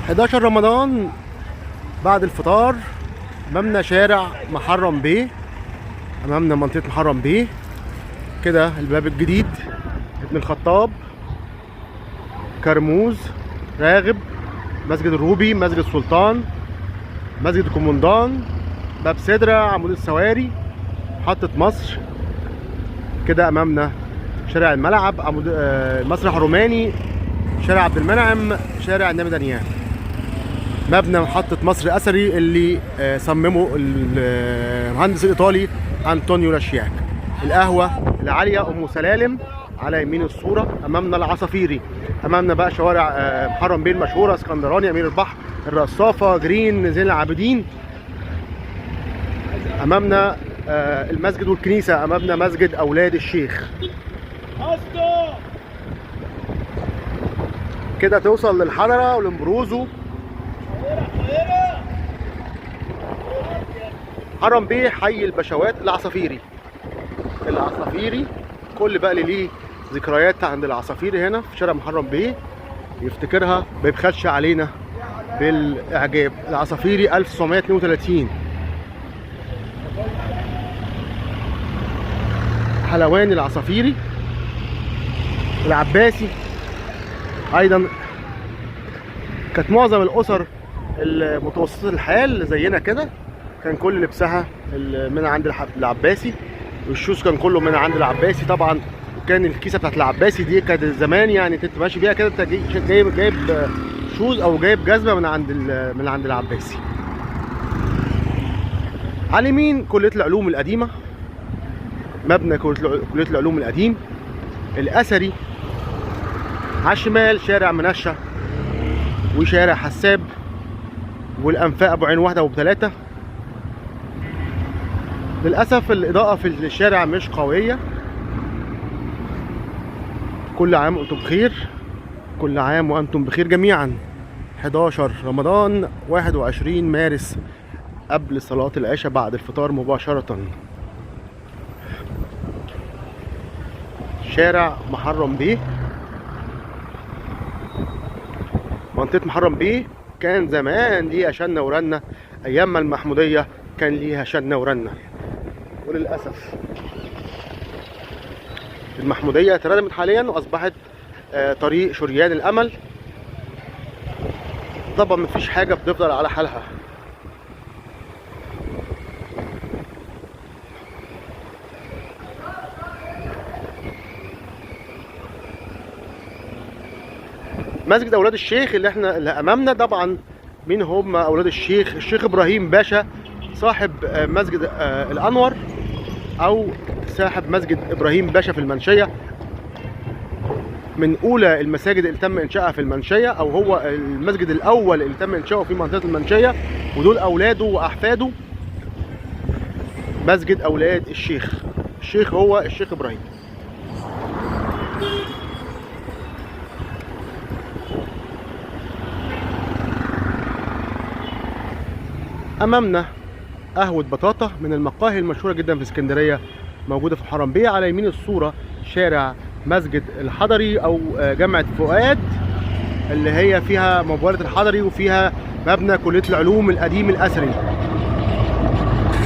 11 رمضان بعد الفطار امامنا شارع محرم بيه. امامنا منطقة محرم بيه كده، الباب الجديد، ابن الخطاب، كرموز، راغب، مسجد الروبي، مسجد السلطان، مسجد الكومندان، باب سدرة، عمود السواري، محطة مصر. كده امامنا شارع الملعب، عمود المسرح الروماني، شارع عبد المنعم، شارع النبي دانيال. مبنى محطة مصر أثري اللي صممه المهندس الإيطالي أنطونيو لاشياك. القهوة العالية أم سلالم على يمين الصورة. أمامنا العصافيري. أمامنا بقى شوارع محرم بيه المشهورة، اسكندراني، أمير البحر، الرصافة، جرين، زين العابدين. أمامنا المسجد والكنيسة. أمامنا مسجد أولاد الشيخ. كده توصل للحضرة ولمبروزو. محرم بيه حي البشوات. العصافيري. العصافيري كل بقى اللي ليه ذكريات عند العصافيري هنا في شارع محرم بيه يفتكرها ما يبخلش علينا بالاعجاب. العصافيري 1932. حلوان العصافيري. العباسي ايضا كانت معظم الاسر المتوسطه الحال زينا كده كان كل لبسها من عند العباسي، والشوز كان كله من عند العباسي طبعا. وكان الكيسه بتاعت العباسي دي كانت زمان يعني انت ماشي بيها كده، انت جايب شوز او جايب جزمه من عند العباسي. على اليمين كليه العلوم القديمه، مبنى كليه العلوم القديم الاثري. على الشمال شارع منشا وشارع حساب والانفاق ابو عين واحده وابو ثلاثه. للاسف الاضاءه في الشارع مش قويه. كل عام وانتم بخير، كل عام وانتم بخير جميعا. 11 رمضان 21 مارس قبل صلاه العشاء بعد الفطار مباشره. شارع محرم بيه. منطقة محرم بيه كان زمان ليها شنة ورنة، أيام ما المحمودية كان ليها شنة ورنة، وللأسف المحمودية اتردمت حاليا وأصبحت طريق شريان الأمل. طبعا مفيش حاجة بتفضل على حالها. مسجد اولاد الشيخ اللي امامنا. طبعا مين هم اولاد الشيخ؟ الشيخ ابراهيم باشا صاحب مسجد الانور، او صاحب مسجد ابراهيم باشا في المنشيه، من اولى المساجد اللي تم انشائها في المنشيه، او هو المسجد الاول اللي تم انشائه في منطقه المنشيه، ودول اولاده واحفاده. مسجد اولاد الشيخ. الشيخ هو الشيخ ابراهيم. امامنا قهوة بطاطا من المقاهي المشهورة جدا في اسكندرية، موجودة في محرم بيه. على يمين الصورة شارع مسجد الحضري او جامعة فؤاد اللي هي فيها مباراة الحضري وفيها مبنى كلية العلوم القديم الاثري.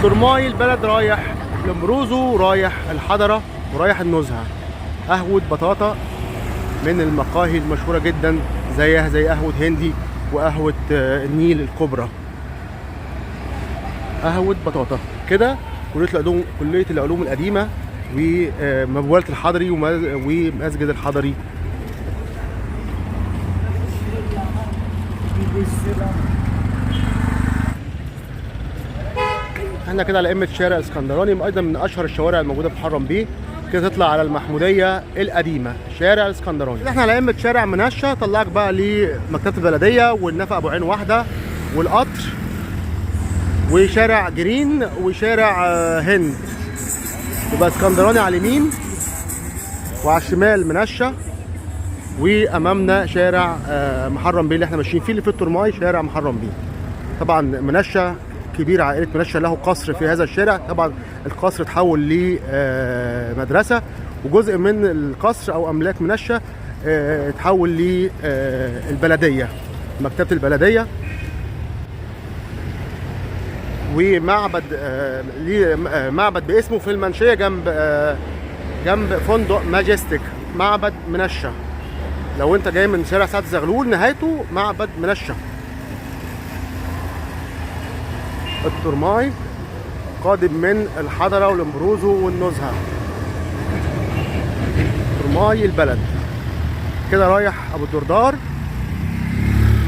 ترماي البلد رايح لمبروزو، رايح الحضرة ورايح النزهة. قهوة بطاطا من المقاهي المشهورة جدا، زيها زي قهوة هندي وقهوة النيل الكبرى. قهوة بطاطا كده كلية العلوم القديمة ومبوالة الحضري ومسجد الحضري. احنا كده على قمة شارع اسكندراني، ايضا من اشهر الشوارع الموجودة في محرم بيه. كده تطلع على المحمودية القديمة، شارع الاسكندراني. احنا على قمة شارع منشا، طلعك بقى لمكتبة البلدية والنفق ابو عين واحدة والقطر وشارع جرين وشارع هند. يبقى اسكندراني على اليمين وعلى الشمال منشا، وامامنا شارع محرم بيه اللي احنا ماشيين فيه اللي في الترماي، شارع محرم بيه. طبعا منشا كبير، عائله منشا له قصر في هذا الشارع. طبعا القصر اتحول لمدرسه، وجزء من القصر او املاك منشا اتحول للبلديه. مكتبة البلدية، ومعبد ليه معبد باسمه في المنشية جنب فندق ماجستيك، معبد منشا. لو انت جاي من شارع سعد زغلول نهايته معبد منشا. الترماي قادم من الحضرة والامبروزو والنزهة. ترماي البلد كده رايح ابو الدردار،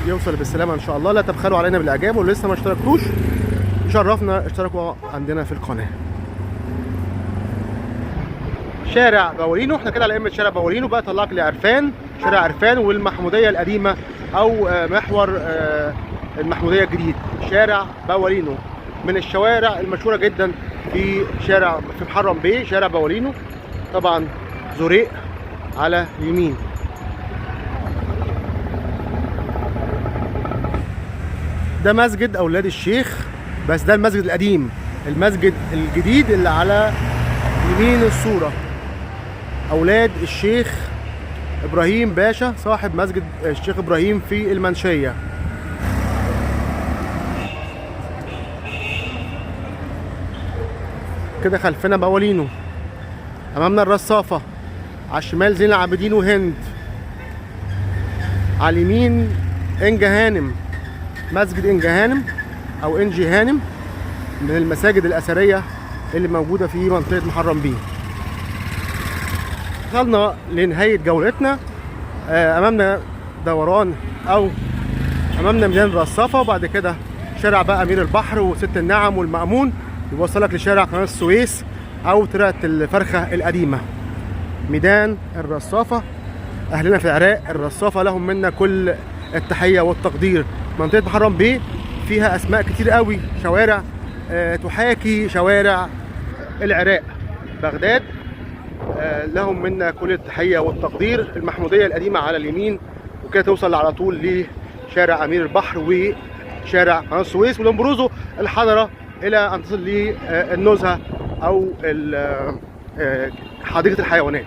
يوصل بالسلامة ان شاء الله. لا تبخلوا علينا بالاعجاب، واللي لسه ما اشتركتوش شرفنا اشتركوا عندنا في القناة. شارع باولينو، احنا كده على قمة شارع باولينو بقى. طلعك لعرفان، شارع عرفان والمحمودية القديمة او محور المحمودية الجديد. شارع باولينو من الشوارع المشهورة جدا في محرم بيه. شارع باولينو طبعا زريق على اليمين. ده مسجد اولاد الشيخ، بس ده المسجد القديم. المسجد الجديد اللي على يمين الصورة اولاد الشيخ ابراهيم باشا، صاحب مسجد الشيخ ابراهيم في المنشية. كده خلفنا باولينو، امامنا الرصافة، على الشمال زين العابدين وهند، على اليمين انجا هانم، مسجد انجا هانم او انجي هانم، من المساجد الاثريه اللي موجوده في منطقه محرم بيه. وصلنا لنهايه جولتنا. امامنا دوران او امامنا ميدان الرصافه، وبعد كده شارع بقى امير البحر وست النعم والمأمون، يوصلك لشارع قناه السويس او ترعه الفرخه القديمه. ميدان الرصافه، اهلنا في العراق الرصافه لهم منا كل التحيه والتقدير. منطقه محرم بيه فيها اسماء كتير قوي، شوارع تحاكي شوارع العراق. بغداد لهم منا كل التحيه والتقدير. المحموديه القديمه على اليمين، وكده توصل على طول لشارع امير البحر وشارع قناه السويس والامبروزو الحضره، الى ان تصل للنزهه او حديقه الحيوانات.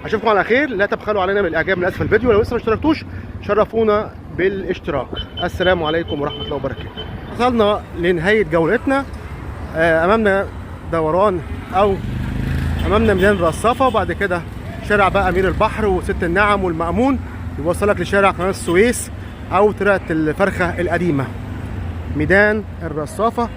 اشوفكم على خير. لا تبخلوا علينا بالاعجاب من اسفل الفيديو. لو لسه ما اشتركتوش شرفونا بالاشتراك. السلام عليكم ورحمه الله وبركاته. وصلنا لنهايه جولتنا. امامنا دوران او امامنا ميدان الرصافه، وبعد كده شارع بقى امير البحر وست النعم والمأمون، يوصلك لشارع قناه السويس او ترعه الفرخه القديمه. ميدان الرصافه،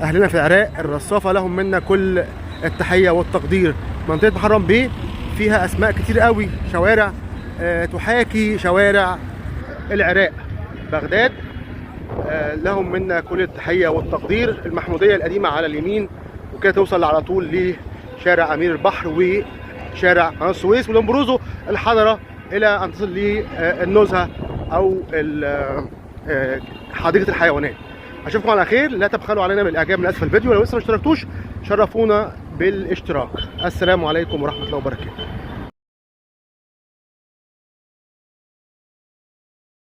اهلنا في العراق الرصافه لهم منا كل التحيه والتقدير. منطقه محرم بيه فيها اسماء كتير قوي، شوارع تحاكي شوارع العراق. بغداد لهم منا كل التحيه والتقدير. المحموديه القديمه على اليمين، وكده توصل على طول لشارع امير البحر وشارع قناه السويس والامبروزو الحضره، الى ان تصل للنزهه او حديقه الحيوانات. اشوفكم على خير. لا تبخلوا علينا بالاعجاب من اسفل الفيديو. لو لسه ما اشتركتوش شرفونا بالاشتراك. السلام عليكم ورحمه الله وبركاته.